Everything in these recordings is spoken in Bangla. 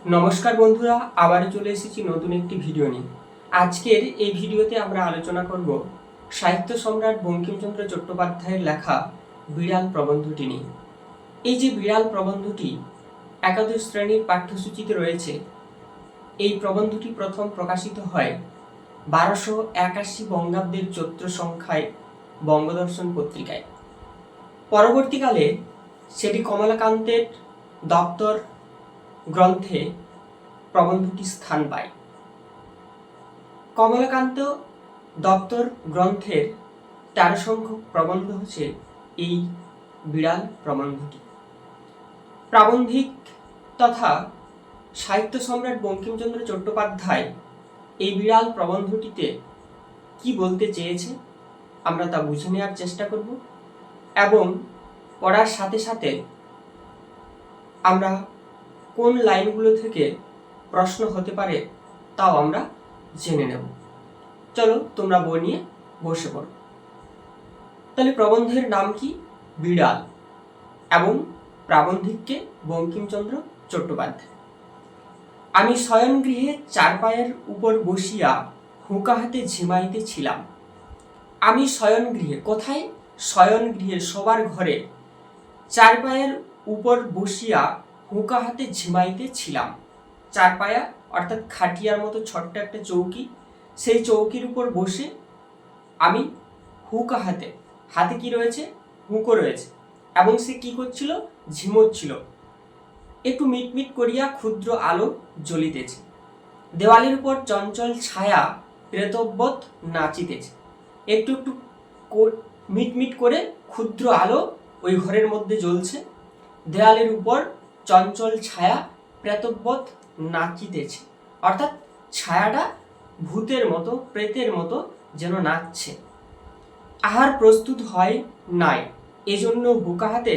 নমস্কার বন্ধুরা, আবারও চলে এসেছি নতুন একটি ভিডিও নিয়ে। আজকের এই ভিডিওতে আমরা আলোচনা করব সাহিত্য সম্রাট বঙ্কিমচন্দ্র চট্টোপাধ্যায়ের লেখা বিড়াল প্রবন্ধটি নিয়ে। এই যে বিড়াল প্রবন্ধটি একাদশ শ্রেণীর পাঠ্যসূচিতে রয়েছে, এই প্রবন্ধটি প্রথম প্রকাশিত হয় 1281 বঙ্গাব্দের চৈত্র সংখ্যায় বঙ্গদর্শন পত্রিকায়। পরবর্তীকালে সেটি কমলাকান্তের দপ্তর গ্রন্থে প্রবন্ধটি স্থান পায়। কমলাকান্ত দপ্তর গ্রন্থের 13 সংখ্যক প্রবন্ধ হচ্ছে এই বিড়াল প্রবন্ধটি। প্রাবন্ধিক তথা সাহিত্য সম্রাট বঙ্কিমচন্দ্র চট্টোপাধ্যায় এই বিড়াল প্রবন্ধটিতে কি বলতে চেয়েছে আমরা তা বুঝে নেওয়ার চেষ্টা করব, এবং পড়ার সাথে সাথে আমরা কোন লাইনগুলো থেকে প্রশ্ন হতে পারে তাও আমরা জেনে নেব। চলো তোমরা বই নিয়ে বসে পড়ো। তাহলে প্রবন্ধের নাম কি? বিড়াল, এবং প্রাবন্ধিককে বঙ্কিমচন্দ্র চট্টোপাধ্যায়। আমি শয়নগৃহে চারপায়ের উপর বসিয়া হুঁকা হাতে ঝিমাইতেছিলাম। আমি শয়নগৃহে, কোথায়? শয়নগৃহে, শোবার ঘরে চারপায়ের উপর বসিয়া হুঁকা হাতে ঝিমাইতেছিলাম। চারপায়া অর্থাৎ খাটিয়ার মতো ছোট্ট একটা চৌকি, সেই চৌকির উপর বসে আমি হুঁকা হাতে, হাতে কি রয়েছে? হুঁকো রয়েছে, এবং সে কি করছিল? ঝিমোচ্ছিল। একটু মিটমিট করিয়া ক্ষুদ্র আলো জ্বলিতেছে, দেওয়ালের উপর চঞ্চল ছায়া প্রেতবৎ নাচিতেছে। একটু একটু মিটমিট করে ক্ষুদ্র আলো ওই ঘরের মধ্যে জ্বলছে, দেওয়ালের উপর চঞ্চল ছায়া প্রেতবৎ নাচিতেছে, অর্থাৎ ছায়াটা ভূতের মতো, প্রেতের মতো যেন নাচছে। আহার প্রস্তুত হয় নাই, এজন্য হুঁকা হাতে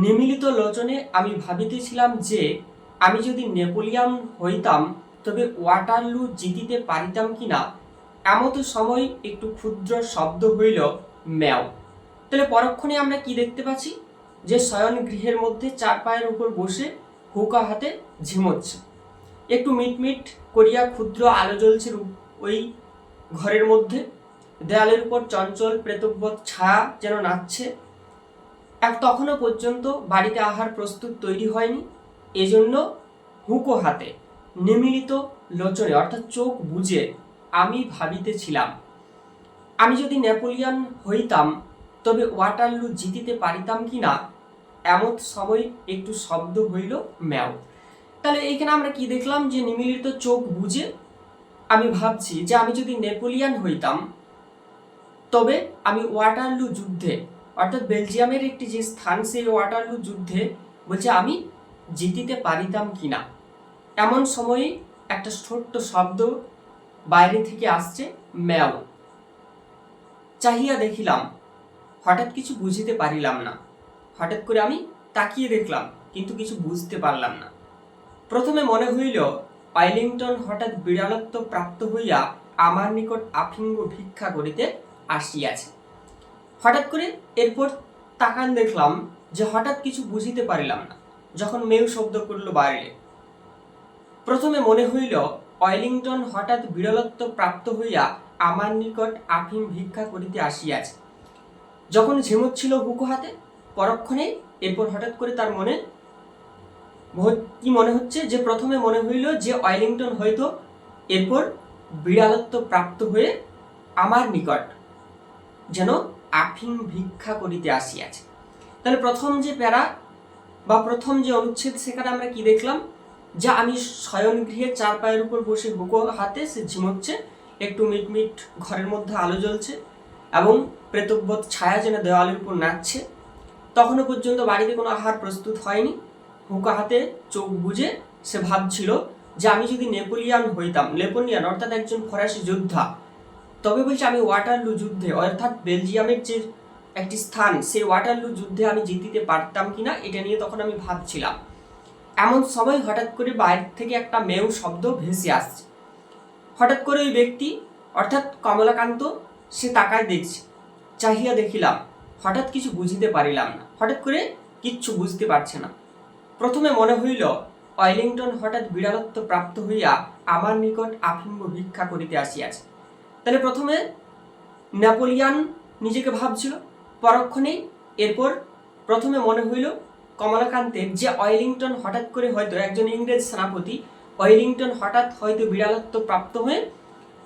নিমিলিত লোচনে আমি ভাবিতেছিলাম যে আমি যদি নেপোলিয়ন হইতাম তবে ওয়াটারলু জিতিতে পারিতাম কিনা। এমত সময় একটু ক্ষুদ্র শব্দ হইল, ম্যাও। তাহলে পরক্ষণে আমরা কি দেখতে পাচ্ছি? যে শয়ন গৃহের মধ্যে চারপায়ের উপর বসে হুঁকা হাতে ঝিমোচ্ছে, একটু মিটমিট করিয়া ক্ষুদ্র আলো জ্বলছে ওই ঘরের মধ্যে, দেয়ালের উপর চঞ্চল প্রেতবৎ ছায়া যেন নাচছে। তখনও পর্যন্ত বাড়িতে আহার প্রস্তুত তৈরি হয়নি, এজন্য হুঁকো হাতে নিমিলিত লোচনে অর্থাৎ চোখ বুজে আমি ভাবিতেছিলাম আমি যদি নেপোলিয়ন হইতাম তবে ওয়াটারলু জিতিতে পারিতাম কিনা। এমত সময় একটু শব্দ হইল, ম্যাও। তাহলে এইখানে আমরা কি দেখলাম? যে নিমিলিত চোখ বুজে আমি ভাবছি যে আমি যদি নেপোলিয়ন হইতাম তবে আমি ওয়াটারলু যুদ্ধে, অর্থাৎ বেলজিয়ামের একটি যে স্থান, সেই ওয়াটারলু যুদ্ধে বলছে আমি জিতিতে পারিতাম কিনা। এমন সময়ে একটা ছোট্ট শব্দ বাইরে থেকে আসছে, ম্যাও। চাহিয়া দেখিলাম, হঠাৎ কিছু বুঝিতে পারিলাম না। হঠাৎ করে আমি তাকিয়ে দেখলাম, কিন্তু কিছু বুঝতে পারলাম না। প্রথমে মনে হইল ওয়েলিংটন হঠাৎ বিড়ালত্ব প্রাপ্ত হইয়া আমার নিকট আফিঙ্গ ভিক্ষা করিতে আসিয়াছে। হঠাৎ করে এরপর তাকান দেখলাম যে হঠাৎ কিছু বুঝিতে পারিলাম না, যখন মেউ শব্দ করল বাইরে। প্রথমে মনে হইল ওয়েলিংটন হঠাৎ বিড়ালত্ব প্রাপ্ত হইয়া আমার নিকট আফিম ভিক্ষা করিতে আসিয়াছে। যখন ঝিমুচ্ছিল হুঁকো হাতে, পরক্ষণে এরপর হঠাৎ করে তার মনে কি মনে হচ্ছে? যে প্রথমে মনে হইল যে ওয়েলিংটন হয়তো এরপর বিড়ালত্ব প্রাপ্ত হয়ে আমার নিকট যেন আফিম ভিক্ষা করিতে আসিয়াছে। তাহলে প্রথম যে প্যারা বা প্রথম যে অনুচ্ছেদ, সেখানে আমরা কি দেখলাম? যে আমি শয়ন গৃহে চার পায়ের উপর বসে হুঁকো হাতে সে ঝিমোচ্ছে, একটু মিটমিট ঘরের মধ্যে আলো জ্বলছে, এবং প্রেতবৎ ছায়া যেন দেওয়ালের উপর নাচছে। তখনও পর্যন্ত বাড়িতে কোনো আহার প্রস্তুত হয়নি। হুঁকা হাতে চোখ বুজে সে ভাবছিল যে আমি যদি নেপোলিয়ন হইতাম, নেপোলিয়ন অর্থাৎ একজন ফরাসি যোদ্ধা, তবে বলছে আমি ওয়াটারলু যুদ্ধে, অর্থাৎ বেলজিয়ামের যে একটি স্থান, সেই ওয়াটারলু যুদ্ধে আমি জিতিতে পারতাম কিনা, এটা নিয়ে তখন আমি ভাবছিলাম। এমন সময় হঠাৎ করে বাইরে থেকে একটা মেউ শব্দ ভেসে আসছে। হঠাৎ করে ওই ব্যক্তি অর্থাৎ কমলাকান্ত সে তাকায় দেখছে। চাহিয়া দেখিলাম, হঠাৎ কিছু বুঝিতে পারিলাম না। হঠাৎ করে কিচ্ছু বুঝতে পারছে না। প্রথমে মনে হইল ওয়েলিংটন হঠাৎ বিড়ালত্ব প্রাপ্ত হইয়া আমার নিকট আফিম্ব ভিক্ষা করিতে আসিয়াছে। তাহলে প্রথমে নেপোলিয়ান নিজেকে ভাবছিল, পরক্ষণেই এরপর প্রথমে মনে হইল কমলাকান্তের যে ওয়েলিংটন হঠাৎ করে হয়তো একজন ইংরেজ সেনাপতি, ওয়েলিংটন হঠাৎ হয়তো বিড়ালত্ব প্রাপ্ত হয়ে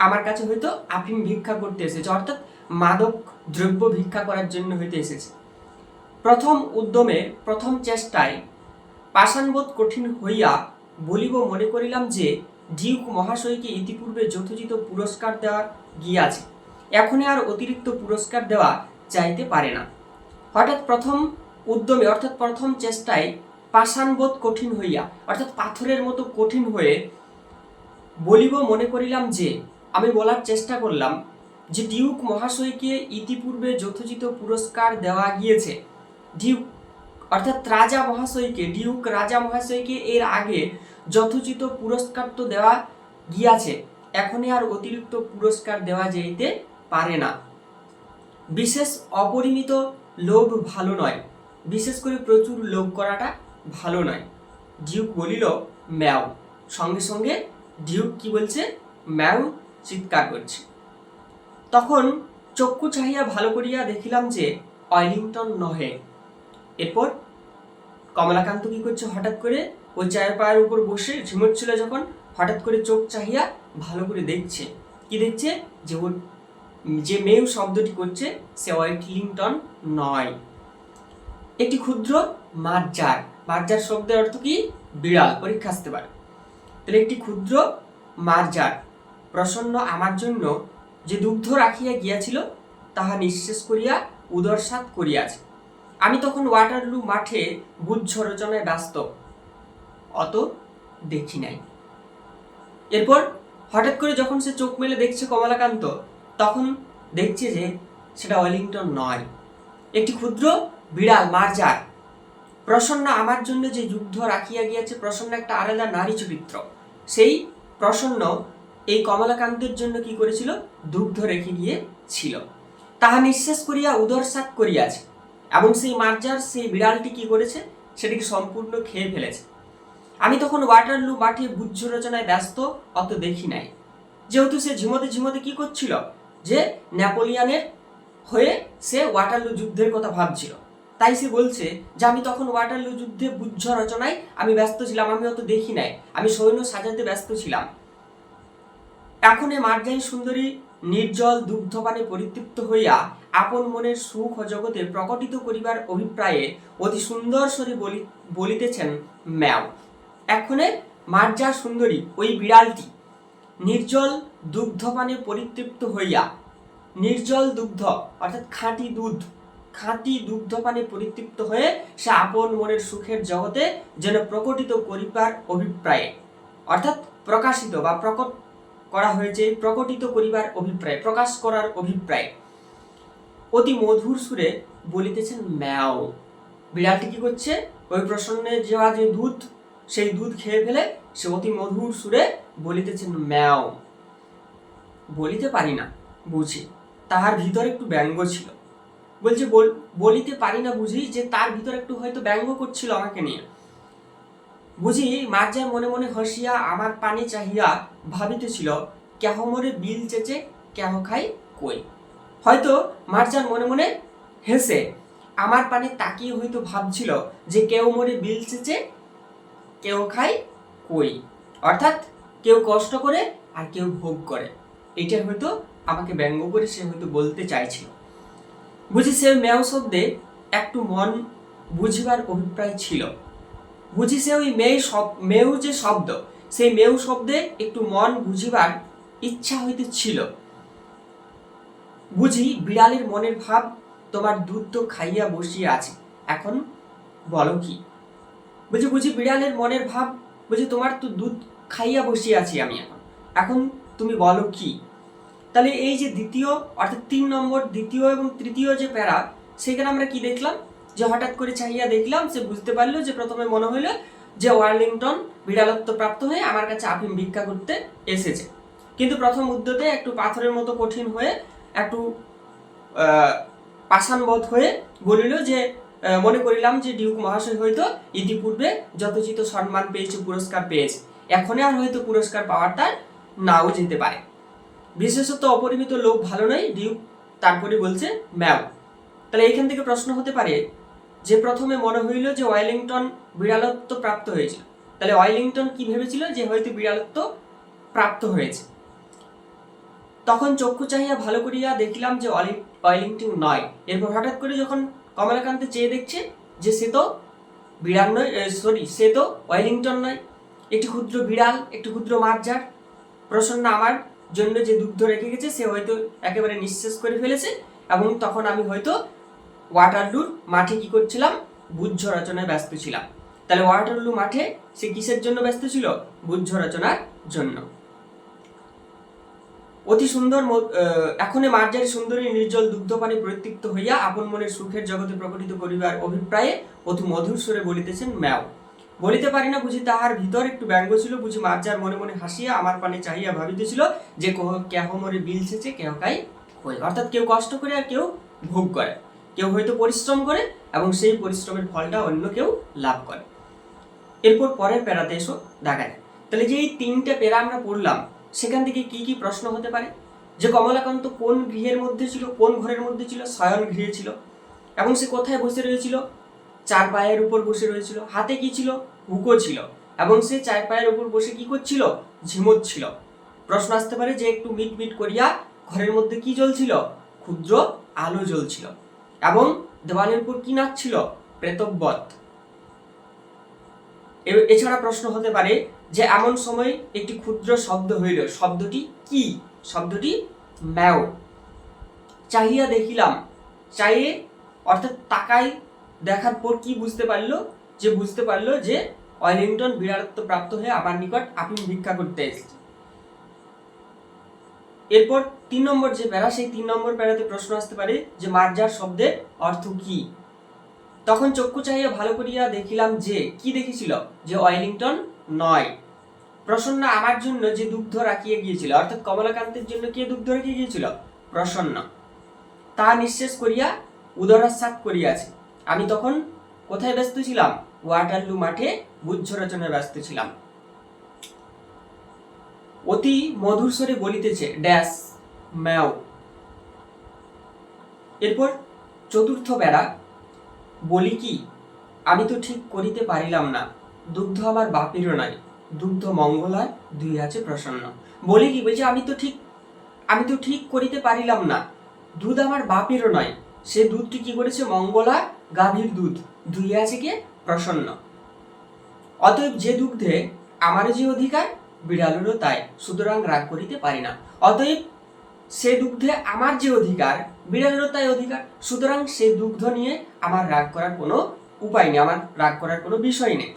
আমার কাছে হয়তো আফিম ভিক্ষা করতে এসেছে, অর্থাৎ মাদক দ্রব্য ভিক্ষা করার জন্য হইতে এসেছে। প্রথম উদ্যমে, প্রথম চেষ্টায় পাষাণবোধ কঠিন হইয়া বলিব মনে করিলাম যে ডিউক মহাশয়কে ইতিপূর্বে যথোচিত পুরস্কার দেওয়া গিয়াছে, এখনই আর অতিরিক্ত পুরস্কার দেওয়া যাইতে পারে না। হঠাৎ প্রথম উদ্যমে অর্থাৎ প্রথম চেষ্টায় পাষাণবোধ কঠিন হইয়া অর্থাৎ পাথরের মতো কঠিন হয়ে বলিব মনে করিলাম যে, আমি বলার চেষ্টা করলাম যে ডিউক মহাশয়কে ইতিপূর্বে যথোচিত পুরস্কার দেওয়া গিয়েছে। ডিউক অর্থাৎ রাজা মহাশয়কে, ডিউক রাজা মহাশয়কে এর আগে যথোচিত পুরস্কার তো দেওয়া গিয়াছে, এখনই আর অতিরিক্ত পুরস্কার দেওয়া যাইতে পারে না। বিশেষ অপরিমিত লোভ ভালো নয়, বিশেষ করে প্রচুর লোভ করাটা ভালো নয়। ডিউক বলিল ম্যাও, সঙ্গে সঙ্গে ডিউক কি বলছে, ম্যাও চিৎকার করছে। তখন চক্ষু চাহিয়া ভালো করিয়া দেখিলাম যে ওয়েলিংটন নহে। এরপর কমলাকান্ত কি করছে, হঠাৎ করে ওই চায়ের পায়ের উপর বসে ঝিমোচ্ছিল যখন, হঠাৎ করে চোখ চাহিয়া ভালো করে দেখছে। কি দেখছে, যে ওর যে মেউ শব্দটি করছে সে ওয়েলিংটন নয়, একটি ক্ষুদ্র মার্জার। মার্জার শব্দের অর্থ কি, বিড়াল, পরীক্ষা আসতে পারে। তাহলে একটি ক্ষুদ্র মার্জার প্রসন্ন আমার জন্য যে দুগ্ধ রাখিয়া গিয়াছিল তাহা নিঃশেষ করিয়া উদরসাৎ করিয়াছে। আমি তখন ওয়াটারলু মাঠে বুদ্ধ রচনায় ব্যস্ত, অত দেখি নাই। এরপর হঠাৎ করে যখন সে চোখ মেলে দেখছে কমলাকান্ত, তখন দেখছে যে সেটা ওয়েলিংটন নয়, একটি ক্ষুদ্র বিড়াল মার্জার প্রসন্ন আমার জন্য যে যুদ্ধ রাখিয়া গিয়াছে। প্রসন্ন একটা আলাদা নারী চরিত্র, সেই প্রসন্ন এই কমলাকান্তের জন্য কি করেছিল, দুগ্ধ রেখে গিয়েছিল, তাহা নিঃশেষ করিয়া উদরসাৎ করিয়াছে। এবং সেই মার্জার, সেই বিড়ালটি কি করেছে, সেটিকে সম্পূর্ণ খেয়ে ফেলেছে। আমি তখন ওয়াটারলু মাঠে বুদ্ধ রচনায় ব্যস্ত, অত দেখি নাই। যেহেতু সে ঝিমোতে ঝিমোতে কি করছিল, যে নেপোলিয়ানের হয়ে সে ওয়াটারলু যুদ্ধের কথা ভাবছিল, তাই সে বলছে যে আমি তখন ওয়াটারলু যুদ্ধে বুদ্ধ রচনায় আমি ব্যস্ত ছিলাম, আমি অত দেখি নাই, আমি সৈন্য সাজাতে ব্যস্ত ছিলাম। এখন এ মার্জানী সুন্দরী নির্জল দুগ্ধপানে পরিতৃপ্ত হইয়া আপন মনের সুখ ও জগতে প্রকটিত করিবার অভিপ্রায়ে অতি সুন্দর স্বরে বলিতেছেন ম্যাও। এখনে মার্জা সুন্দরী ওই বিড়ালটি নির্জল দুগ্ধপানে পরিতৃপ্ত হইয়া, নির্জল দুগ্ধ অর্থাৎ খাঁটি দুগ্ধপানে পরিতৃপ্ত হয়ে সে আপন মনের সুখের জগতে যেন প্রকটিত করিবার অভিপ্রায়ে, অর্থাৎ প্রকাশিত বা প্রকট করা হয়েছে, প্রকটিত করিবার অভিপ্রায়, প্রকাশ করার অভিপ্রায় অতি মধুর সুরে বলিতেছেন ম্যাও। বিড়ালটি কি করছে, ওই প্রসন্নের যাওয়া যে দুধ, সেই দুধ খেয়ে ফেলে সে অতি মধুর সুরে বলিতেছেন ম্যাও। বলিতে পারি না বুঝি, তাহার ভিতরে একটু ব্যঙ্গ ছিল। বলছে বলিতে পারি না বুঝি, যে তার ভিতরে একটু হয়তো ব্যঙ্গ করছিল আমাকে নিয়ে। বুঝি মার্জার মনে মনে হসিয়া আমার পানে চাহিয়া ভাবিতেছিল, কেহ মরে বিল চেচে কেহ খাই কই। হয়তো মার্জার মনে মনে হেসে আমার পানে তাকিয়ে হয়তো ভাবছিল যে কেউ মরে বিল চেচে কেউ খায় কই, অর্থাৎ কেউ কষ্ট করে আর কেউ ভোগ করে। এটা হয়তো আমাকে ব্যঙ্গ করে সে হয়তো বলতে চাইছিল। বুঝি সে ম্যাও শব্দে একটু মন বুঝিবার অভিপ্রায় ছিল। বুঝি সে ওই মেউ যে শব্দ, সেই মেউ শব্দে একটু মন বুঝিবার ইচ্ছা হইতে ছিল। বুঝি বিড়ালের মনের ভাব, তোমার দুধ তো খাইয়া বসিয়া আছে, এখন বলো কি। বুঝি বিড়ালের মনের ভাব, বুঝি তোমার তো দুধ খাইয়া বসিয়া আছি আমি, এখন তুমি বলো কি। তাহলে এই যে দ্বিতীয় অর্থাৎ 3 নম্বর দ্বিতীয় এবং তৃতীয় যে প্যারা, সেখানে আমরা কি দেখলাম, যে হঠাৎ করে চাহিয়া দেখলাম, সে বুঝতে পারলো যে প্রথমে মনে হইলো যে ওয়েলিংটন বিড়ালত্ব প্রাপ্ত হয়ে আমার কাছে আফিম ভিক্ষা করতে এসেছে, কিন্তু প্রথম উদ্যতে একটু পাথরের মতো কঠিন হয়ে, একটু পাষাণবোধ হয়ে বলিল যে মনে করিলাম যে ডিউক মহাশয় হয়তো ইতিপূর্বে যথোচিত সম্মান পেয়েছে, পুরস্কার পেয়েছে, এখন আর হয়তো পুরস্কার পাওয়ার তার নাও যেতে পারে। বিশেষত অপরিমিত লোক ভালো নয়, ডিউক তারপরে বলছে ম্যাও। তাহলে এইখান থেকে প্রশ্ন হতে পারে যে প্রথমে মনে হইল যে ওয়েলিংটন বিড়ালত্ব প্রাপ্ত হয়েছিল, তাহলে ওয়েলিংটন কি ভেবেছিল যে হয়তো বিড়ালত্ব প্রাপ্ত হয়েছে। তখন চক্ষু চাহিয়া ভালো করিয়া দেখিলাম যে ওয়েলিংটন নয়। এরপর হঠাৎ করে যখন কমলাকান্ত চেয়ে দেখছে যে সে তো বিড়াল নয়, সে তো ওয়েলিংটন নয়, একটি ক্ষুদ্র বিড়াল, একটি ক্ষুদ্র মার্জার। প্রসন্ন আমার জন্য যে দুগ্ধ রেখে গেছে সে হয়তো একেবারে নিঃশেষ করে ফেলেছে, এবং তখন আমি হয়তো ওয়াটারলুর মাঠে কি করছিলাম, বুদ্ধ রচনায় ব্যস্ত ছিলাম। তাহলে ওয়াটারলু মাঠে সে কিসের জন্য ব্যস্ত ছিল? বুদ্ধ রচনার জন্য। অতি সুন্দর এখনে মার্জারি সুন্দরী নির্জল দুগ্ধপানে পরিতৃপ্ত হইয়া আপন মনের সুখের জগতে প্রকটিত করিবার অভিপ্রায়ে অতি মধুর স্বরে বলিতেছেন ম্যাও। বলিতে পারি না বুঝি তাহার ভিতর একটু ব্যঙ্গ ছিল, বুঝি মার্জার মনে মনে হাসিয়া আমার পানে চাহিয়া ভাবিতেছিল যে কেহ মরে বিলছেছে, কেহ কাই কই। অর্থাৎ কেউ কষ্ট করে আর কেউ ভোগ করে, কেউ হয়তো পরিশ্রম করে এবং সেই পরিশ্রমের ফলটা অন্য কেউ লাভ করে। এরপর পরের প্যারাতে এসো দেখা যায়। তাহলে যে এই তিনটে প্যারা আমরা পড়লাম সেখান থেকে কি কি প্রশ্ন হতে পারে? যে কমলাকান্ত কোন গৃহের মধ্যে ছিল, কোন ঘরের মধ্যে ছিল? শয়ন গৃহে ছিল। এবং সে কোথায় বসে রয়েছিল? চার পায়ের উপর বসে রয়েছিল। হাতে কি ছিল? হুকো ছিল। এবং সে চার পায়ের উপর বসে কি করছিল? ঝিমোচ্ছিল। প্রশ্ন আসতে পারে যে একটু মিট মিট করিয়া ঘরের মধ্যে কি জ্বলছিল? ক্ষুদ্র আলো জ্বলছিল। এবং দেওয়ালের উপর কি নাচছিল? প্রেতবৎ। এছাড়া প্রশ্ন হতে পারে যে এমন সময় একটি ক্ষুদ্র শব্দ হইল, শব্দটি কি? শব্দটি ম্যাও। চাহিয়া দেখিলাম, চাইয়ে অর্থাৎ তাকাই দেখার পর কি বুঝতে পারলো? যে বুঝতে পারলো যে ওয়েলিংটন বিড়ালত্ব প্রাপ্ত হয়ে আমার নিকট আপিল ভিক্ষা করতে এসেছে। এরপর 3 নম্বর যে প্যারা, সেই 3 নম্বর প্যারাতে প্রশ্ন আসতে পারে যে মার্জার শব্দের অর্থ কি? তখন চক্ষু চাহিয়া ভালো করিয়া দেখিলাম যে কি দেখেছিল? যে ওয়েলিংটন নয়। প্রসন্ন আমার জন্য যে দুগ্ধ রাখিয়ে গিয়েছিল, অর্থাৎ কমলাকান্তের জন্য কে দুগ্ধ রেখে গিয়েছিল? প্রসন্ন। তা নিঃশেষ করিয়া উদরাস্বাদ করিয়াছে। আমি তখন কোথায় ব্যস্ত ছিলাম? ওয়াটারলু মাঠে বুদ্ধ রচনায় ব্যস্ত ছিলাম। অতি মধুর স্বরে বলিতেছে ড্যাশ ম্যাও। এরপর চতুর্থ প্যারা, বলি কি আমি তো ঠিক করিতে পারিলাম না, দুগ্ধ আমার বাপেরও নাই, দুগ্ধ মঙ্গলার দুই আছে প্রসন্ন। বলি কি বলছে আমি তো ঠিক করিতে পারিলাম না, দুধ আমার বাপেরও নয়, সে দুধটি কি করেছে? মঙ্গলা গাভীর দুধ, দুই আছে কে? প্রসন্ন। অতএব যে দুগ্ধে আমার যে অধিকার, বিড়ালেরও তাই, সুতরাং রাগ করিতে পারি না। অতএব সে দুগ্ধে আমার যে অধিকার, বিড়ালেরও তাই অধিকার, সুতরাং সেই দুগ্ধ নিয়ে আমার রাগ করার কোনো উপায় নেই, আমার রাগ করার কোনো বিষয় নেই।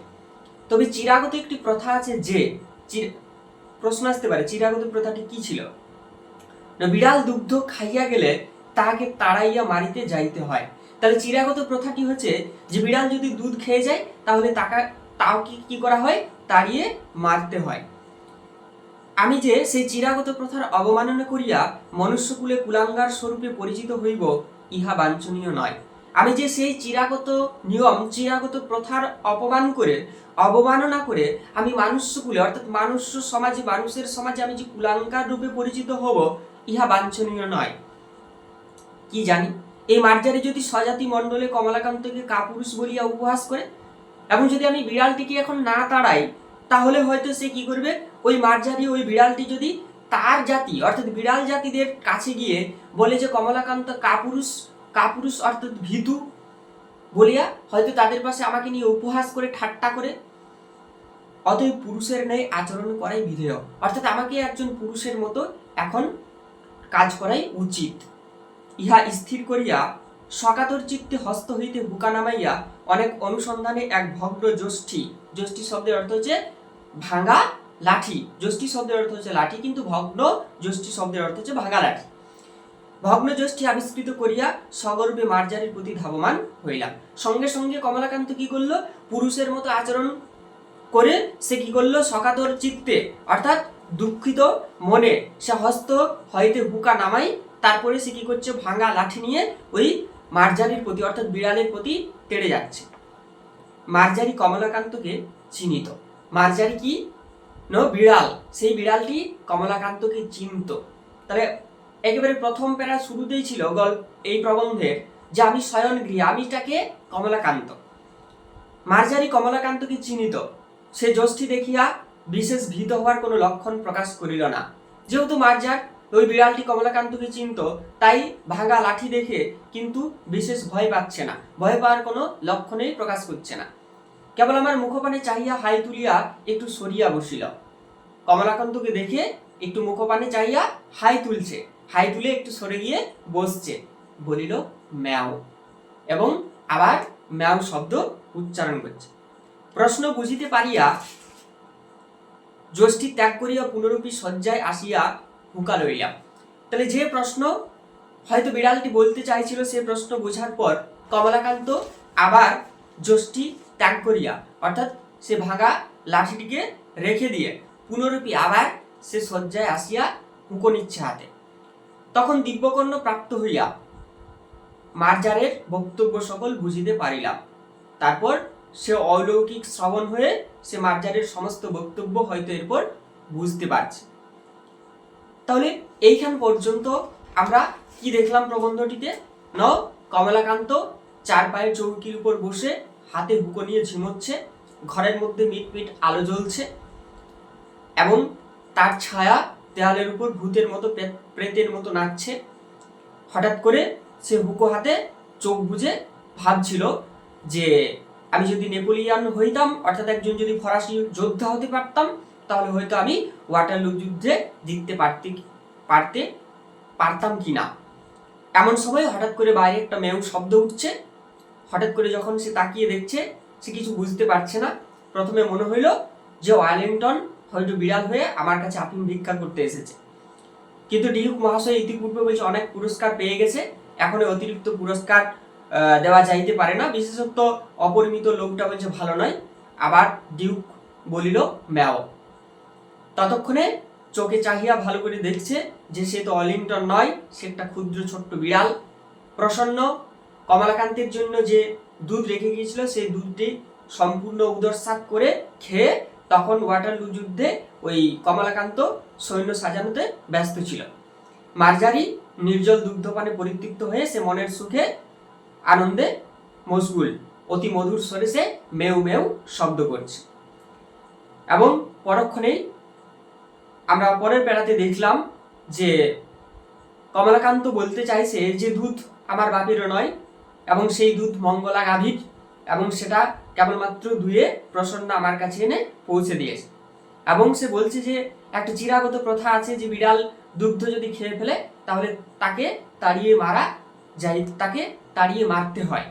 তবে চিরাগত একটি প্রথা আছে যে, প্রশ্ন আসতে পারে চিরাগত প্রথাটি কি ছিল? না, বিড়াল দুগ্ধ খাইয়া গেলে তাহাকে তাড়াইয়া মারিতে যাইতে হয়। তাহলে চিরাগত প্রথাটি হচ্ছে যে বিড়াল যদি দুধ খেয়ে যায় তাহলে তাও কি করা হয়? তাড়িয়ে মারতে হয়। আমি যে সেই চিরাগত প্রথার অবমাননা করিয়া মনুষ্যকুলে কুলাঙ্গার স্বরূপে পরিচিত হইব, ইহা বাঞ্ছনীয় নয়। আমি যে সেই চিরাগত নিয়ম, চিরাগত প্রথার অবমাননা করে আমি মানুষ্যকুলে অর্থাৎ মানুষের সমাজে আমি যে কুলাঙ্গার রূপে পরিচিত হব, ইহা বাঞ্ছনীয় নয়। কি জানি এই মার্জারি যদি স্বজাতি মণ্ডলে কমলাকান্তকে কাপুরুষ বলিয়া উপহাস করে, এবং যদি আমি বিড়ালটিকে এখন না তাড়াই, তাহলে হয়তো সে কি করবে? ওই মার্জারি, ওই বিড়ালটি যদি তার জাতি অর্থাৎ বিড়াল জাতিদের কাছে গিয়ে বলে যে কমলাকান্ত কাপুরুষ অর্থাৎ ভীতু বলিয়া, হয়তো তাদের পাশে আমাকে নিয়ে উপহাস করে, ঠাট্টা করে। অতএব পুরুষের ন্যায় আচরণ করাই বিধেয়, অর্থাৎ আমাকে একজন পুরুষের মতো এখন কাজ করাই উচিত। ইহা স্থির করিয়া সকাতর চিত্তে হস্ত হইতে হুকা নামাইয়া অনেক অনুসন্ধানে এক ভগ্ন যষ্টি শব্দের অর্থ হচ্ছে ভাঙা লাঠি, যষ্টি শব্দের অর্থ হচ্ছে লাঠি, কিন্তু ভগ্ন যষ্টি শব্দের অর্থ হচ্ছে ভাঙা লাঠি, ভগ্ন যষ্টি আবিষ্কৃত করিয়া সগর্বে মার্জারির প্রতি ধাবমান হইলাম। সঙ্গে সঙ্গে কমলাকান্ত কি করলো? পুরুষের মতো আচরণ করে সে কি করলো? সকাতর চিত্তে অর্থাৎ দুঃখিত মনে সে হস্ত হইতে হুকা নামাই, তারপরে সে কি করছে? ভাঙা লাঠি নিয়ে ওই মার্জারির প্রতি অর্থাৎ বিড়ালের প্রতি তেড়ে যাচ্ছে। মার্জারি কমলাকান্তকে চিনিত। মার্জারি কি? বিড়াল। সেই বিড়ালটি কমলাকান্তকে চিনত। তাহলে একেবারে প্রথম প্যারা শুরুতেই ছিল এই প্রবন্ধের যে আমি শয়নগৃহে, আমিটাকে কমলাকান্ত। মার্জারি কমলাকান্তকে চিনিত, সে যষ্টি দেখিয়া বিশেষ ভীত হওয়ার কোনো লক্ষণ প্রকাশ করিল না। যেহেতু মার্জার ওই বিড়ালটি কমলাকান্তকে চিনত, তাই ভাঙা লাঠি দেখে কিন্তু বিশেষ ভয় পাচ্ছে না, ভয় পাওয়ার কোনো লক্ষণেই প্রকাশ করছে না। কেবল আমার মুখপানে চাহিয়া হাই তুলিয়া একটু সরিয়া বসিল। কমলাকান্তকে দেখে একটু মুখপানে চাহিয়া হাই তুলছে, হাই তুলে একটু সরে গিয়ে বসছে। বলিল ম্যাও, এবং আবার ম্যাও শব্দ উচ্চারণ করছে। প্রশ্ন বুঝিতে পারিয়া যষ্টি ত্যাগ করিয়া পুনরূপী শয্যায় আসিয়া হুকা লইলাম। তাহলে যে প্রশ্ন হয়তো বিড়ালটি বলতে চাইছিল, সে প্রশ্ন বোঝার পর কমলাকান্ত আবার যষ্টি ত্যাগ করিয়া, অর্থাৎ সে ভাঙা লাঠিটিকে রেখে দিয়ে পুনরূপী আবার সে শয্যায় আসিয়া হুঁকো নিচ্ছে হাতে। তখন দিব্যকর্ণ প্রাপ্ত হইয়া মার্জারের বক্তব্য সকল বুঝিতে পারিলাম। তারপর সে অলৌকিক শ্রবণ হয়ে সে মার্জারের সমস্ত বক্তব্য হয়তো এরপর বুঝতে পারছে। তাহলে এইখান পর্যন্ত আমরা কি দেখলাম প্রবন্ধটিতে? কমলাকান্ত চার পায়ের চৌকির উপর বসে হাতে হুঁকো নিয়ে ঝিমোচ্ছে, ঘরের মধ্যে মিটমিট আলো জ্বলছে এবং তার ছায়া দেয়ালের উপর ভূতের মতো প্রেতের মতো নাচছে। হঠাৎ করে সে হুঁকো হাতে চোখ বুজে ভাবছিল যে আমি যদি নেপোলিয়ান হইতাম, অর্থাৎ একজন যদি ফরাসি যোদ্ধা হতে পারতাম, তাহলে হয়তো আমি ওয়াটারলু যুদ্ধে জিততে পারতাম কিনা। এমন সময় হঠাৎ করে বাইরে একটা মেউ শব্দ উঠছে। হঠাৎ করে যখন সে তাকিয়ে দেখছে, সে কিছু বুঝতে পারছে না। প্রথমে মনে হইল যে ওয়েলিংটন হয়তো বিড়াল হয়ে আমার কাছে আফিম ভিক্ষা করতে এসেছে, কিন্তু ডিউক মহাশয় ইতিপূর্বে বলছে অনেক পুরস্কার পেয়ে গেছে, এখন অতিরিক্ত পুরস্কার দেওয়া যাইতে পারে না, বিশেষত অপরিমিত লোকটা বলছে ভালো নয়। আবার ডিউক বলিল ম্যাও। ততক্ষণে চোখে চাহিয়া ভালো করে দেখছে যে সে তো ওয়েলিংটন নয়, সে একটা ক্ষুদ্র ছোট্ট বিড়াল। প্রসন্ন কমলাকান্তের জন্য যে দুধ রেখে গিয়েছিল, সেই দুধটি সম্পূর্ণ উদরসাৎ করে খেয়ে তখন ওয়াটারলু যুদ্ধে ওই কমলাকান্ত সৈন্য সাজানোতে ব্যস্ত ছিল। মার্জারি নির্জল দুগ্ধপানে পরিতৃপ্ত হয়ে সে মনের সুখে আনন্দে মশগুল, অতি মধুর স্বরে সে মেউ মেউ শব্দ করছে। এবং পরক্ষণেই আমরা পরের প্যারাতে দেখলাম যে কমলাকান্ত বলতে চাইছে যে দুধ আমার বাপেরও নয়, এবং সেই দুধ মঙ্গলা গাভীর, এবং সেটা কেবলমাত্র ধুয়ে প্রসন্ন আমার কাছে এনে পৌঁছে দিয়েছে। এবং সে বলছে যে একটা চিরাগত প্রথা আছে যে বিড়াল দুগ্ধ যদি খেয়ে ফেলে তাহলে তাকে তাড়িয়ে মারতে হয়।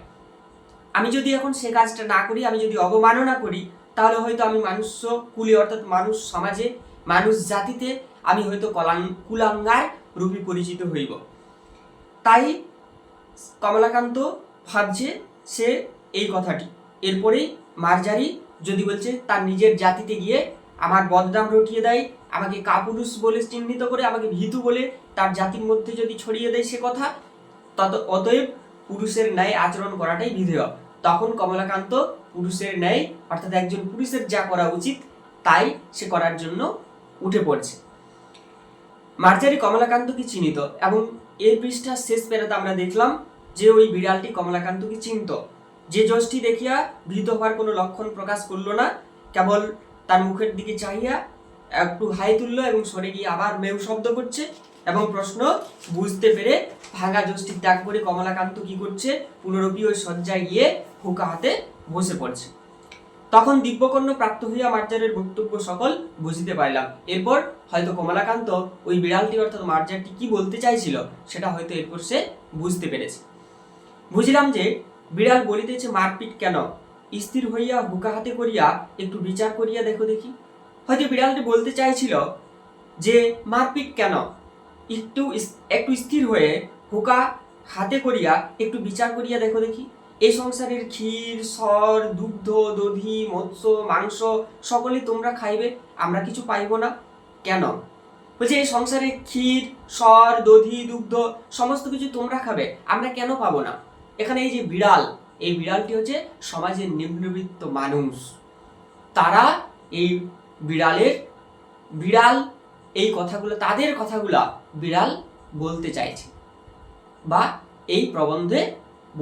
আমি যদি এখন সে কাজটা না করি, আমি যদি অবমাননা করি, তাহলে হয়তো আমি মানুষ কুলে, অর্থাৎ মানুষ সমাজে, মানুষ জাতিতে আমি হয়তো কুলাঙ্গার রূপে পরিচিত হইব। তাই কমলাকান্ত ভাবছে সে এই কথাটি। এরপরেই মার্জারি যদি বলছে তার নিজের জাতিতে গিয়ে আমার বদনাম রটিয়ে দেয়, আমাকে কাপুরুষ বলে চিহ্নিত করে, আমাকে ভীতু বলে তার জাতির মধ্যে যদি ছড়িয়ে দেয় সে কথা, অতএব পুরুষের ন্যায় আচরণ করাটাই বিধেয়। তখন কমলাকান্ত পুরুষের ন্যায়, অর্থাৎ একজন পুরুষের যা করা উচিত তাই সে করার জন্য উঠে পড়ছে। মার্জারি কমলাকান্তকে চিনিত, এবং এর পৃষ্ঠার শেষ প্যারাতে আমরা দেখলাম যে ওই বিড়ালটি কমলাকান্তকে চিনত। যে যষ্টি দেখিয়া ভীত হওয়ার কোনো লক্ষণ প্রকাশ করলো না, কেবল তার মুখের দিকে চাহিয়া একটু হাই তুললো এবং সরে গিয়ে আবার মেউ শব্দ করছে। এবং প্রশ্ন বুঝতে পেরে ভাঙা যষ্টি ত্যাগ করে কমলাকান্ত কি করছে? পুনরূপী ওই শয্যায় গিয়ে হুঁকা হাতে বসে পড়ছে। তখন দিব্যকর্ণ প্রাপ্ত হইয়া মার্জারের বক্তব্য সকল বুঝিতে পারলাম। এরপর হয়তো কমলাকান্ত ওই বিড়ালটি অর্থাৎ মার্জারটি কি বলতে চাইছিল সেটা হয়তো এরপর সে বুঝতে পেরেছে। বুঝলাম যে বিড়াল বলিতেছে মারপিট কেন, স্থির হইয়া হুঁকা হাতে করিয়া একটু বিচার করিয়া দেখো দেখি। হয়তো বিড়ালটি বলতে চাইছিল যে মারপিট কেন, একটু স্থির হয়ে হুঁকা হাতে করিয়া একটু বিচার করিয়া দেখো দেখি। এই সংসারের ক্ষীর, সর, দুগ্ধ, দধি, মৎস্য, মাংস সকলে তোমরা খাইবে, আমরা কিছু পাইব না কেন? বলছে এই সংসারে ক্ষীর, সর, দধি, দুগ্ধ সমস্ত কিছু তোমরা খাবে, আমরা কেন পাবো না? এখানে এই যে বিড়াল, এই বিড়ালটি হচ্ছে সমাজের নিম্নবিত্ত মানুষ। তারা এই বিড়াল এই কথাগুলো, তাদের কথাগুলো বিড়াল বলতে চাইছে বা এই প্রবন্ধে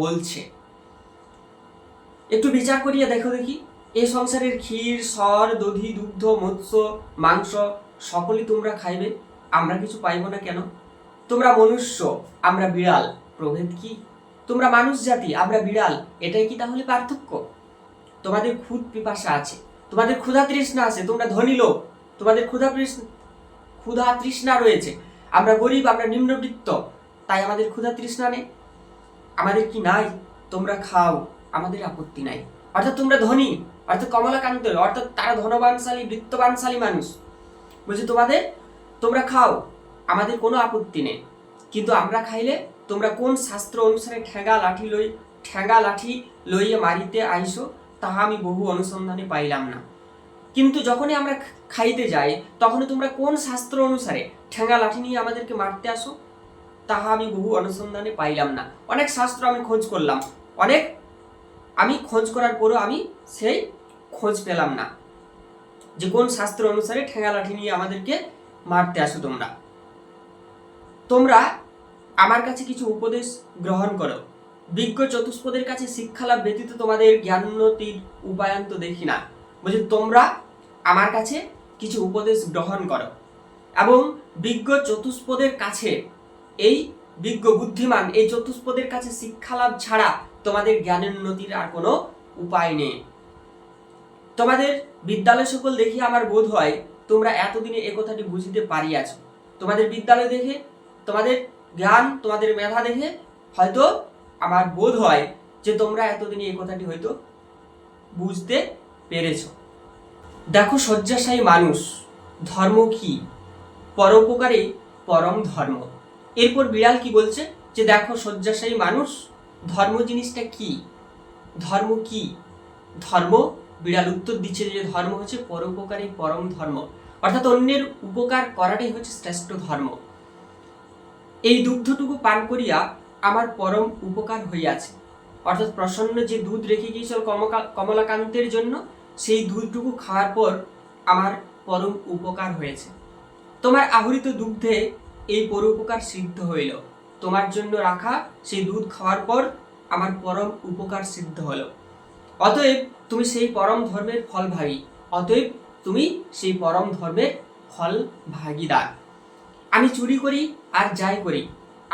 বলছে। একটু বিচার করিয়া দেখো দেখি, এ সংসারের ক্ষীর, সর, দধি, দুগ্ধ, মৎস্য, মাংস সকলই তোমরা খাইবে, আমরা কিছু পাইব না কেন? তোমরা মনুষ্য, আমরা বিড়াল, প্রভেদ কি? তোমরা মানুষ জাতি, আমরা বিড়াল, এটাই কি তাহলে পার্থক্য? তোমাদের পিপাসা আছে, তোমাদের ক্ষুধা তৃষ্ণা আছে, তোমরা ধনী লোক, তোমাদের ক্ষুধা তৃষ্ণা রয়েছে। আমরা গরিব, আমরা নিম্নবিত্ত, তাই আমাদের ক্ষুধা তৃষ্ণা নেই। আমাদের কি নাই? তোমরা খাও, আমাদের আপত্তি নাই। অর্থাৎ তোমরা ধনী, অর্থাৎ কমলাকান্ত, অর্থাৎ তারা ধনবানশালী, বৃত্তবানশালী মানুষ, বলছে তোমরা খাও, আমাদের কোনো আপত্তি নেই। কিন্তু আমরা খাইলে তোমরা কোন শাস্ত্র অনুসারে ঠেঙ্গা লাঠি লইয়া মারিতে আইসো, তাহা আমি বহু অনুসন্ধানে পাইলাম না। কিন্তু যখনই আমরা খাইতে যাই, তখনই তোমরা কোন শাস্ত্র অনুসারে ঠেঙ্গা লাঠি নিয়ে আমাদেরকে মারতে আসো, তাহা আমি বহু অনুসন্ধানে পাইলাম না। অনেক শাস্ত্র আমি খোঁজ করলাম, আমি খোঁজ করার পরও আমি সেই খোঁজ পেলাম না যে কোন শাস্ত্র অনুসারে ঠেঙ্গা লাঠি নিয়ে আমাদেরকে মারতে আসো। তোমরা আমার কাছে কিছু উপদেশ গ্রহণ করো। বিজ্ঞ চতুষ্পদের কাছে শিক্ষালাভ ব্যতীত তোমাদের জ্ঞানোন্নতির উপায়ন্ত দেখি না। বলছে তোমরা আমার কাছে কিছু উপদেশ গ্রহণ করো এবং বিজ্ঞ চতুষ্পদের কাছে, এই বিজ্ঞ বুদ্ধিমান এই চতুষ্পদের কাছে শিক্ষালাভ ছাড়া তোমাদের জ্ঞানোন্নতির আর কোনো উপায় নেই। তোমাদের বিদ্যালয় সকল দেখি আমার বোধ হয় তোমরা এতদিনে এ কথাটি বুঝিতে পারিয়াছ। তোমাদের বিদ্যালয় দেখে, তোমাদের জ্ঞান, তোমাদের মেধা দেখে হয়তো আমার বোধ হয় যে তোমরা এতদিনে এই কথাটি হয়তো বুঝতে পেরেছ। দেখো শয্যাশায়ী মানুষ, ধর্ম কি? পরোপকারে পরম ধর্ম। এরপর বিড়াল কি বলছে যে দেখো শয্যাশায়ী মানুষ, ধর্ম জিনিসটা কি? ধর্ম কি? ধর্ম, বিড়াল উত্তর দিচ্ছে যে ধর্ম হচ্ছে পরোপকারী পরম ধর্ম, অর্থাৎ অন্যের উপকার করাটাই হচ্ছে শ্রেষ্ঠ ধর্ম। এই দুগ্ধটুকু পান করিয়া আমার পরম উপকার হইয়াছে। অর্থাৎ প্রসন্ন যে দুধ রেখে গিয়েছিল কমলাকান্তের জন্য, সেই দুধটুকু খাওয়ার পর আমার পরম উপকার হয়েছে। তোমার আহরিত দুগ্ধে এই পরোপকার সিদ্ধ হইল। তোমার জন্য রাখা সেই দুধ খাওয়ার পর আমার পরম উপকার সিদ্ধ হলো। অতএব তুমি সেই পরম ধর্মের ফল ভাগীদার। আমি চুরি করি আর যাই করি,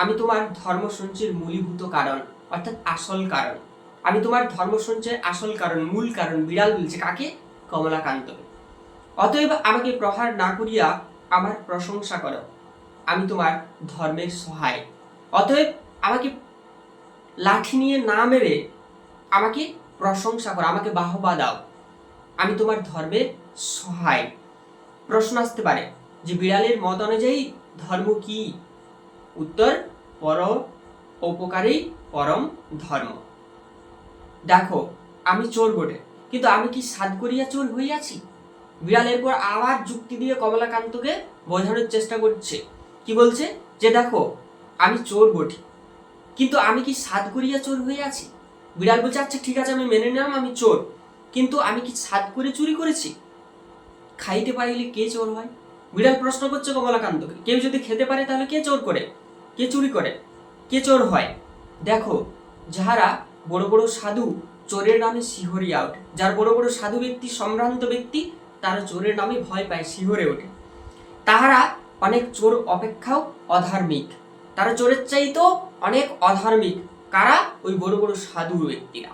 আমি তোমার ধর্ম সঞ্চয়ের মূলীভূত কারণ, অর্থাৎ আসল কারণ। আমি তোমার ধর্ম সঞ্চয়ের আসল কারণ, মূল কারণ। বিড়াল বলছে কাকে? কমলাকান্তকে। অতএব আমাকে প্রহার না করিয়া আমার প্রশংসা করো, আমি তোমার ধর্মের সহায়। অতএব আমাকে লাঠি নিয়ে না মেরে আমাকে প্রশংসা করো, আমাকে বাহবা দাও, আমি তোমার ধর্মের সহায়। প্রশ্ন আসতে পারে যে বিড়ালের মত অনুযায়ী ধর্ম কি? উত্তর, পরোপকারী পরম ধর্ম। দেখো আমি চোর বটে, কিন্তু আমি কি সাধ করিয়া চোর হইয়াছি? বিড়াল এরপর আবার যুক্তি দিয়ে কমলাকান্তকে বোঝানোর চেষ্টা করছে। কি বলছে? যে দেখো আমি চোর বটে, কিন্তু আমি কি সাধ করিয়া চোর হইয়াছি? বিড়াল বলছে আচ্ছা ঠিক আছে, আমি মেনে নিলাম আমি চোর, কিন্তু আমি কি সাধ করে চুরি করেছি? খাইতে পারিলে কে চোর হয়? বিড়াল প্রশ্ন করছে কমলাকান্তকে। কেউ যদি খেতে পারে তাহলে কে চোর করে, কে চুরি করে, কে চোর হয়? দেখো যাহারা বড় বড় সাধু, চোরের নামে শিহরিয়া ওঠে। যার বড় বড় সাধু ব্যক্তি, সম্ভ্রান্ত ব্যক্তি, তারা চোরের নামে ভয় পায়, শিহরে ওঠে। তাহারা অনেক চোর অপেক্ষাও অধার্মিক, তারা চোরের চাইতেও অনেক অধার্মিক। কারা? ওই বড় বড় সাধু ব্যক্তিরা।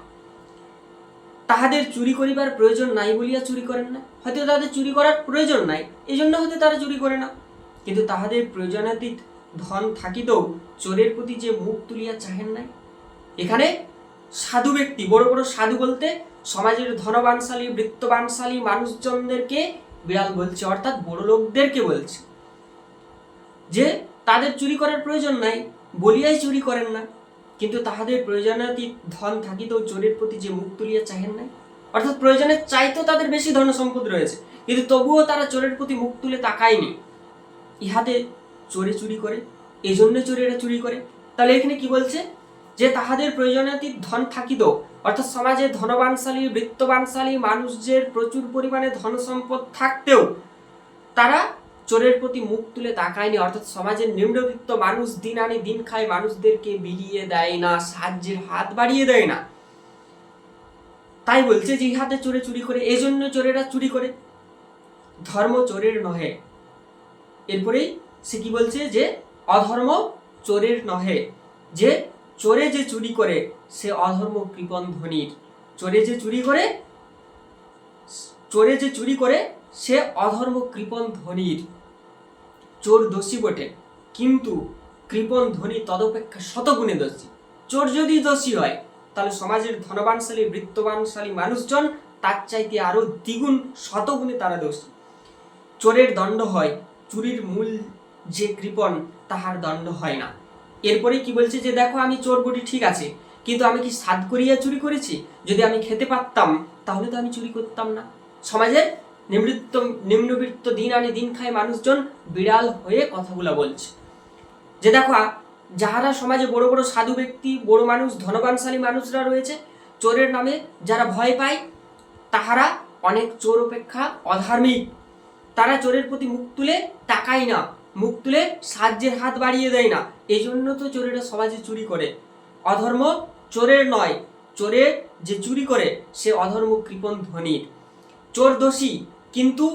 তাহাদের চুরি করিবার প্রয়োজন নাই বলিয়া চুরি করেন না। হয়তো তাদের চুরি করার প্রয়োজন নাই, এই জন্য হয়তো তারা চুরি করে না। কিন্তু তাহাদের প্রয়োজনাতীত ধন থাকিতেও চোরের প্রতি যে মুখ তুলিয়া চাহেন নাই। এখানে সাধু ব্যক্তি, বড় বড় সাধু বলতে সমাজের ধনবানশালী, বৃত্তবানশালী মানুষজনদেরকে বিড়াল বলছে, অর্থাৎ বড় লোকদেরকে বলছে যে তাদের চুরি করার প্রয়োজন নাই বলিয়াই চুরি করেন না। কিন্তু তাহাদের প্রয়োজনাতীত ধন থাকিতেও চোরের প্রতি যে মুখ তুলিয়া চাহেন নাই, অর্থাৎ প্রয়োজনের চাইতেও তাদের বেশি ধন সম্পদ রয়েছে, কিন্তু তবুও তারা চোরের প্রতি মুখ তুলে তাকায়নি। ইহাতে চোরে চুরি করে, এজন্য চোরেরা চুরি করে। তাহলে এখানে কি বলছে? যে তাহাদের প্রয়োজনাতীত ধন থাকিত, অর্থাৎ সমাজে ধনবানশালী বৃত্তবানশালী মানুষদের প্রচুর পরিমাণে ধন সম্পদ থাকতেও তারা চোরের প্রতি মুখ তুলে তাকায়নি, অর্থাৎ সমাজের নিম্নবিত্ত মানুষ দিন আনি দিন খায় মানুষদেরকে বিলিয়ে দেয় না, সাহায্যের হাত বাড়িয়ে দেয় না। তাই বলছে যে ইহাতে চোরে চুরি করে, এজন্য চোরেরা চুরি করে, ধর্ম চোরের নহে। এরপরেই সে কি বলছে যে অধর্ম চোরের নহে, যে চোরে যে চুরি করে সে অধর্ম কৃপণ ধনীর। চোরে যে চুরি করে সে অধর্ম কৃপণ ধনীর। চোর দোষী বটে, কিন্তু কৃপণ ধনী তদপেক্ষা শতগুণে দোষী। চোর যদি দোষী হয় তাহলে সমাজের ধনবানশালী বৃত্তবানশালী মানুষজন তার চাইতে আরো দ্বিগুণ শতগুণে তারা দোষী। চোরের দণ্ড হয়, চুরির মূল যে কৃপণ তাহার দণ্ড হয় না। এরপরে কি বলছে যে দেখো আমি চোর বটি ঠিক আছে, কিন্তু আমি কি সাধ করিয়া চুরি করেছি? যদি আমি খেতে পারতাম তাহলে তো আমি চুরি করতাম না। সমাজের নিম্নবিত্ত দিন আনি দিন খায় মানুষজন বিড়াল হয়ে কথাগুলো বলছে যে দেখো যাহারা সমাজে বড় বড় সাধু ব্যক্তি, বড় মানুষ, ধনবানশালী মানুষরা রয়েছে, চোরের নামে যারা ভয় পায় তাহারা অনেক চোর অপেক্ষা অধার্মিক। তারা চোরের প্রতি মুখ তুলে তাকায় না, মুখ তুলে সাহায্যের হাত বাড়িয়ে দেয় না। এই জন্য তো চোরেরা সমাজে চুরি করে। অধর্ম চোরের নয়, চোরের যে চুরি করে সে অধর্ম কৃপণ ধনীর। চোর দোষী, কিন্তু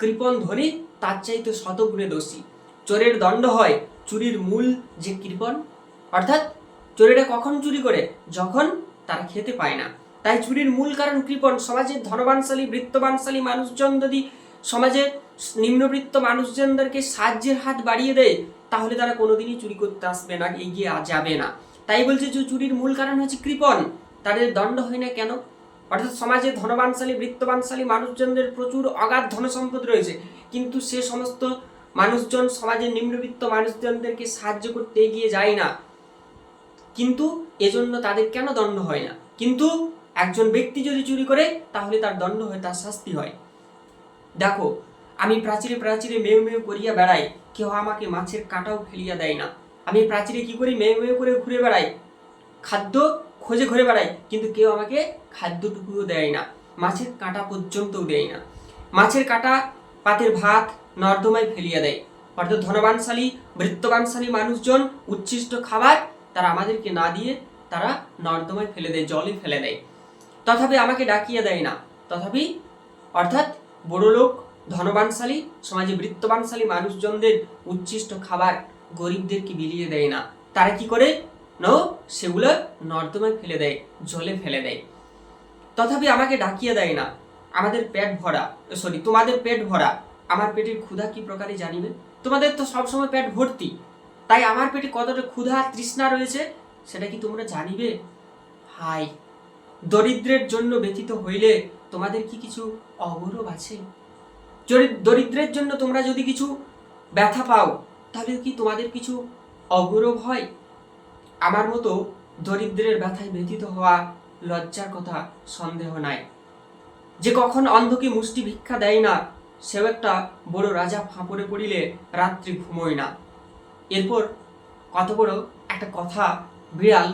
কৃপণ ধনী তার চাইতে শতগুণে দোষী। চোরের দণ্ড হয়, চুরির মূল যে কৃপণ, অর্থাৎ চোরেরা কখন চুরি করে? যখন তারা খেতে পায় না। তাই চুরির মূল কারণ কৃপণ। সমাজের ধনবানশালী বৃত্তবানশালী মানুষজন যদি সমাজের নিম্নবিত্ত মানুষজনদেরকে সাহায্যের হাত বাড়িয়ে দেয় তাহলে তারা কোনোদিনই চুরি করতে আসবে না, এগিয়ে যাবে না। তাই বলছে যে চুরির মূল কারণ হচ্ছে কৃপণ, তাদের দণ্ড হয় না কেন? অর্থাৎ সমাজে ধনবানশালী বৃত্তবানশালী মানুষজনদের প্রচুর অগাধ ধন সম্পদ রয়েছে, কিন্তু সে সমস্ত মানুষজন সমাজের নিম্নবিত্ত মানুষজনদেরকে সাহায্য করতে এগিয়ে যায় না, কিন্তু এজন্য তাদের কেন দণ্ড হয় না? কিন্তু একজন ব্যক্তি যদি চুরি করে তাহলে তার দণ্ড হয়, তার শাস্তি হয়। দেখো আমি প্রাচীরে প্রাচীরে মেউ মেউ করিয়া বেড়াই, কেউ আমাকে মাছের কাঁটাও ফেলিয়া দেয় না। আমি প্রাচীরে কি করি? মেউ মেউ করে ঘুরে বেড়াই, খাদ্য খোঁজে ঘুরে বেড়াই, কিন্তু কেউ আমাকে খাদ্যটুকুও দেয় না, মাছের কাঁটা পর্যন্তও দেয় না। মাছের কাঁটা পাতের ভাত নর্দমায় ফেলিয়া দেয়। অর্থাৎ ধনবানশালী বৃত্তবানশালী মানুষজন উচ্ছিষ্ট খাবার তারা আমাদেরকে না দিয়ে তারা নর্দমায় ফেলে দেয়, জলে ফেলে দেয়। তথাপি আমাকে ডাকিয়া দেয় না। তথাপি অর্থাৎ বড়লোক ধনবানশালী সমাজে বৃত্তবানশালী মানুষজনদের উচ্ছিষ্ট খাবার গরিবদেরকে বিলিয়ে দেয় না। তারা কি করে? না, সেগুলো নর্দমায় ফেলে দেয়, জলে ফেলে দেয়। তথাপি আমাকে ডাকিয়ে দেয় না। তোমাদের পেট ভরা, আমার পেটের ক্ষুধা কি প্রকারে জানিবে? তোমাদের তো সবসময় পেট ভর্তি, তাই আমার পেটে কতটা ক্ষুধা তৃষ্ণা রয়েছে সেটা কি তোমরা জানিবে? হাই, দরিদ্রের জন্য ব্যথিত হইলে তোমাদের কি কিছু অগৌরব আছে? দরিদ্রের জন্য তোমরা যদি কিছু ব্যথা পাও তাহলে কি তোমাদের কিছু অগৌরব হয়? আমার মতো দরিদ্রের ব্যথায় ব্যথিত হওয়া লজ্জার কথা সন্দেহ নাই। যে কখন অন্ধকে মুষ্টি ভিক্ষা দেয় না সেও একটা বড় রাজা ফাঁপড়ে পড়িলে রাত্রি ঘুমোয় না। এরপর কত বড় একটা কথা বিড়াল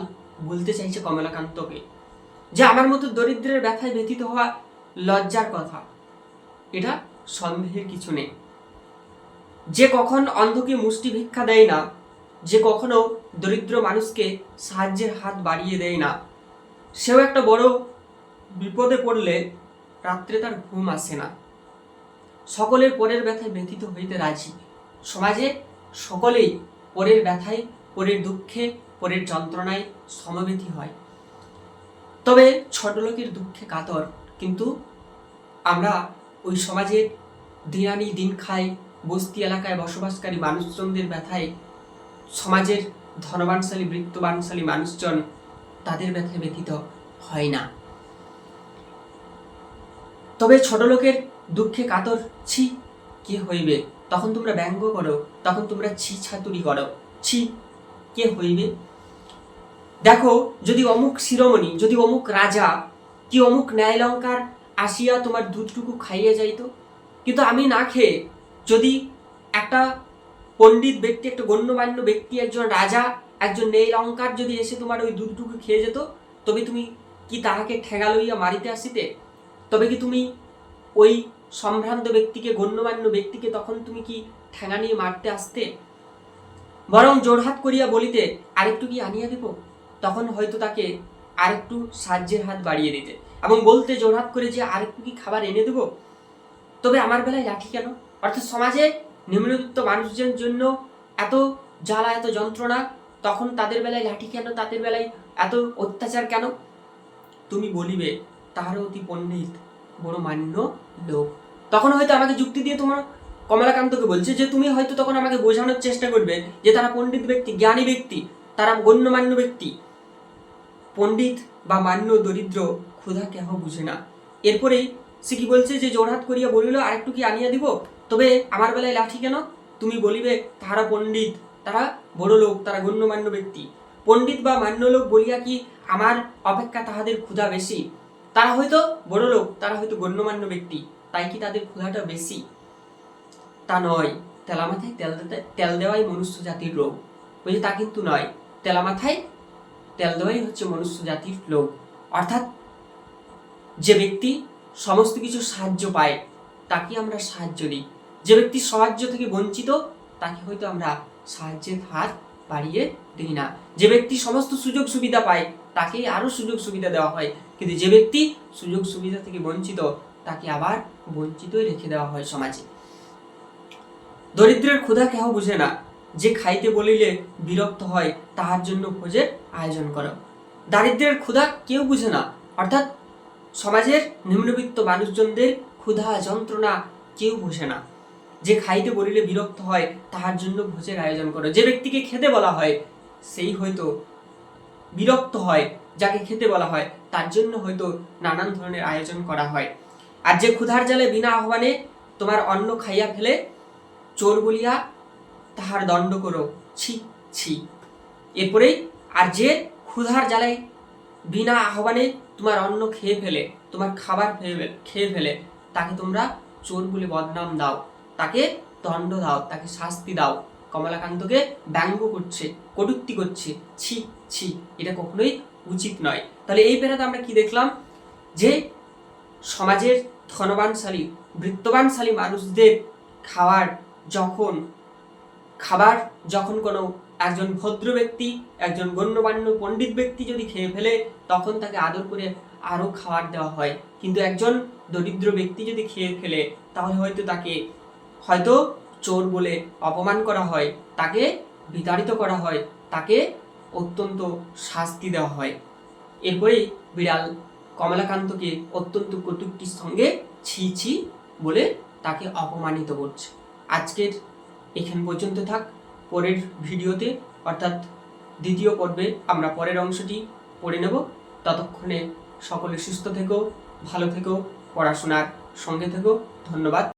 বলতে চাইছে কমলাকান্তকে, যে আমার মতো দরিদ্রের ব্যথায় ব্যথিত হওয়া লজ্জার কথা, এটা সন্দেহের কিছু নেই। যে কখন অন্ধকে মুষ্টি ভিক্ষা দেয় না, যে কখনো দরিদ্র মানুষকে সাহায্যের হাত বাড়িয়ে দেয় না, সেও একটা বড় বিপদে পড়লে রাত্রে তার ঘুম আসে না। সকলের পরের ব্যথায় ব্যথিত হইতে রাজি। সমাজে সকলেই পরের ব্যথায়, পরের দুঃখে, পরের যন্ত্রণায় সমবেথী হয়। তবে ছোট লোকের দুঃখে কাতর, কিন্তু আমরা ওই সমাজের দিন আনি দিন খাই বস্তি এলাকায় বসবাসকারী মানুষজনদের ব্যথায়, সমাজের ধনবানশালী বৃত্তবানশালী মানুষজন তাদের ব্যথায় ব্যথিত হয় না। তবে ছোট লোকের দুঃখে কাতর ছি কে হইবে, তখন তোমরা ব্যঙ্গ করো, তখন তোমরা ছি ছাতুরি করো, ছি কে হইবে। দেখো, যদি অমুক শিরোমণি, যদি অমুক রাজা কি অমুক ন্যায়লঙ্কার আসিয়া তোমার দুধটুকু খাইয়ে যাইতো, কিন্তু আমি না খেয়ে যদি একটা পণ্ডিত ব্যক্তি, একটা গণ্যমান্য ব্যক্তি, একজন রাজা একজন নীলঙ্কার যদি এসে তোমার ওই দুধটুকু খেয়ে যেত, তবে তুমি কি তাহাকে ঠেঙা লইয়া মারিতে আসিতে? তবে কি তুমি ওই সম্ভ্রান্ত ব্যক্তিকে, গণ্যমান্য ব্যক্তিকে তখন তুমি কি ঠেঙা নিয়ে মারতে আসতে? বরং জোড়হাত করিয়া বলিতে, আরেকটু কি আনিয়া দিব? তখন হয়তো তাকে আরেকটু সাহায্যের হাত বাড়িয়ে দিতে এবং বলতে জোড়হাত করে যে আরেকটু কি খাবার এনে দেব। তবে আমার বেলায় লাঠি কেন? অর্থাৎ সমাজে নিম্নবিত্ত মানুষদের জন্য এত জ্বালা, এত যন্ত্রণা, তখন তাদের বেলায় লাঠি কেন? তাদের বেলায় এত অত্যাচার কেন? তুমি বলিবে তাহার অতি পণ্ডিত, বড় মান্য লোক। তখন হয়তো আমাকে যুক্তি দিয়ে তোমার কমলাকান্তকে বলছে যে তুমি হয়তো তখন আমাকে বোঝানোর চেষ্টা করবে যে তারা পণ্ডিত ব্যক্তি, জ্ঞানী ব্যক্তি, তারা গণ্যমান্য ব্যক্তি। পণ্ডিত বা মান্য দরিদ্র ক্ষুধা কেহ বুঝে না। এরপরেই সে কি বলছে যে জোড়হাত করিয়া বলিল, আরেকটু কি আনিয়া দিব? তবে আমার বেলায় লাঠি কেন? তুমি বলিবে তাহারা পণ্ডিত, তারা বড় লোক, তারা গণ্যমান্য ব্যক্তি। পণ্ডিত বা মান্য লোক বলিয়া কি আমার অপেক্ষা তাহাদের ক্ষুধা বেশি? তারা হয়তো বড় লোক, তারা হয়তো গণ্যমান্য ব্যক্তি, তাই কি তাদের ক্ষুধাটা বেশি? তা নয়। তেলা মাথায় তেল দেওয়াই মনুষ্য জাতির রোগ। বলছে তা কিন্তু নয়, তেলা মাথায় তেল দেওয়াই হচ্ছে মনুষ্য জাতির লোক। অর্থাৎ যে ব্যক্তি সমস্ত কিছু সাহায্য পায় তাকে আমরা সাহায্য দিই, যে ব্যক্তি সাহায্য থেকে বঞ্চিত তাকে হয়তো আমরা সাহায্যের হাত বাড়িয়ে দিই না। যে ব্যক্তি সমস্ত সুযোগ সুবিধা পায় তাকে আরো সুযোগ সুবিধা দেওয়া হয়, কিন্তু যে ব্যক্তি সুযোগ সুবিধা থেকে বঞ্চিত তাকে আবার বঞ্চিতই রেখে দেওয়া হয় সমাজে। দরিদ্রের ক্ষুধা কেহ বুঝে না, যে খাইতে বলিলে বিরক্ত হয় তাহার জন্য ভোজের আয়োজন করো। দারিদ্রের ক্ষুধা কেউ বুঝে না, অর্থাৎ সমাজের নিম্নবিত্ত মানুষজনদের ক্ষুধা যন্ত্রণা কেউ বুঝে না। যে খাইতে বলিলে বিরক্ত হয় তাহার জন্য ভোজের আয়োজন করো। যে ব্যক্তিকে খেতে বলা হয় সেই হয়তো বিরক্ত হয়, যাকে খেতে বলা হয় তার জন্য হয়তো নানান ধরনের আয়োজন করা হয়। আর যে ক্ষুধার জালে বিনা আহ্বানে তোমার অন্ন খাইয়া ফেলে, চোর বলিয়া তাহার দণ্ড করো, ছি ছি। এরপরেই আর যে ক্ষুধার জ্বালায় বিনা আহ্বানে তোমার অন্ন খেয়ে ফেলে, তোমার খাবার খেয়ে ফেলে, তাকে তোমরা চোর বলে বদনাম দাও, তাকে দণ্ড দাও, তাকে শাস্তি দাও। কমলাকান্তকে ব্যঙ্গ করছে, কটূক্তি করছে, ছি ছি, এটা কখনোই উচিত নয়। তাহলে এই পেরাতে আমরা কি দেখলাম? যে সমাজের ধনবানশালী, বৃত্তবানশালী মানুষদের খাবার যখন কোনো একজন ভদ্র ব্যক্তি, একজন গণ্যমান্য পণ্ডিত ব্যক্তি যদি খেয়ে ফেলে, তখন তাকে আদর করে আরো খাবার দেওয়া হয়। কিন্তু একজন দরিদ্র ব্যক্তি যদি খেয়ে ফেলে, তাহলে হয়তো তাকে চোর বলে অপমান করা হয়, তাকে বিতাড়িত করা হয়, তাকে অত্যন্ত শাস্তি দেওয়া হয়। এরপরেই বিড়াল কমলাকান্তকে অত্যন্ত কটূক্তির সঙ্গে ছি ছি বলে তাকে অপমানিত করছে। আজকের এখান পর্যন্ত থাক। পরের ভিডিওতে অর্থাৎ দ্বিতীয় পর্বে আমরা পরের অংশটি পড়ে নেব। ততক্ষণে সকলে সুস্থ থেকো, ভালো থেকো, পড়াশোনার সঙ্গে থেকো। ধন্যবাদ।